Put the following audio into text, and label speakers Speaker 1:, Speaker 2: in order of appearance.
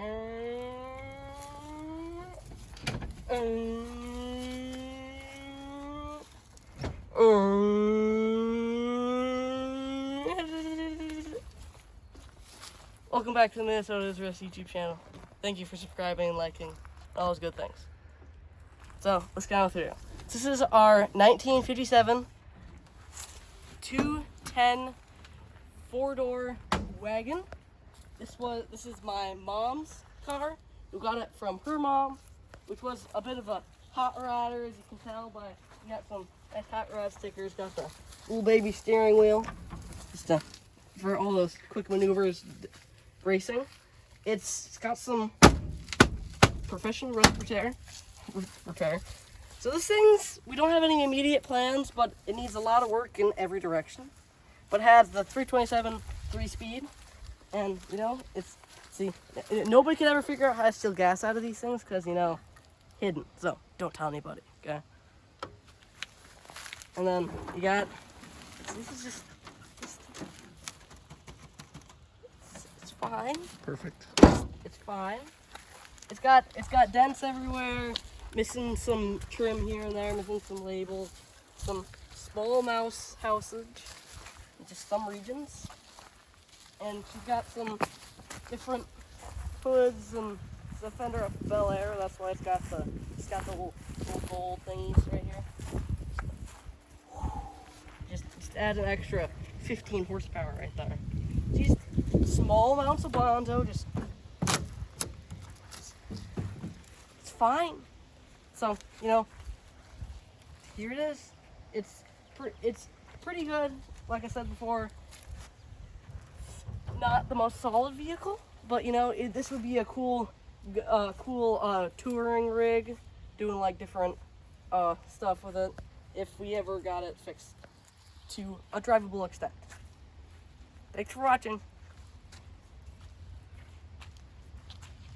Speaker 1: Welcome back to the Minnesota's Rest YouTube channel. Thank you for subscribing and liking. All those good things. So, let's go through. This is our 1957 210 four-door wagon. This is my mom's car. We got it from her mom, which was a bit of a hot rodder, as you can tell by we got some nice hot rod stickers. Got the little baby steering wheel, just for all those quick maneuvers, racing. It's got some professional rust repair. So this thing's, we don't have any immediate plans, but it needs a lot of work in every direction. But it has the 327 3-speed, and you know, nobody can ever figure out how to steal gas out of these things because, you know, hidden. So don't tell anybody, okay? And then you got, this is just it's fine.
Speaker 2: Perfect.
Speaker 1: It's fine. It's got dents everywhere, missing some trim here and there, missing some labels, some small mouse housage in just some regions. And she's got some different hoods and the fender of Bel Air. That's why it's got the little gold thingies right here. Just add an extra 15 horsepower right there. These small amounts of Bondo, just it's fine. So, you know, here it is. It's pretty good. Like I said before, not the most solid vehicle, but you know, this would be a cool touring rig, doing like different stuff with it if we ever got it fixed to a drivable extent. Thanks for watching.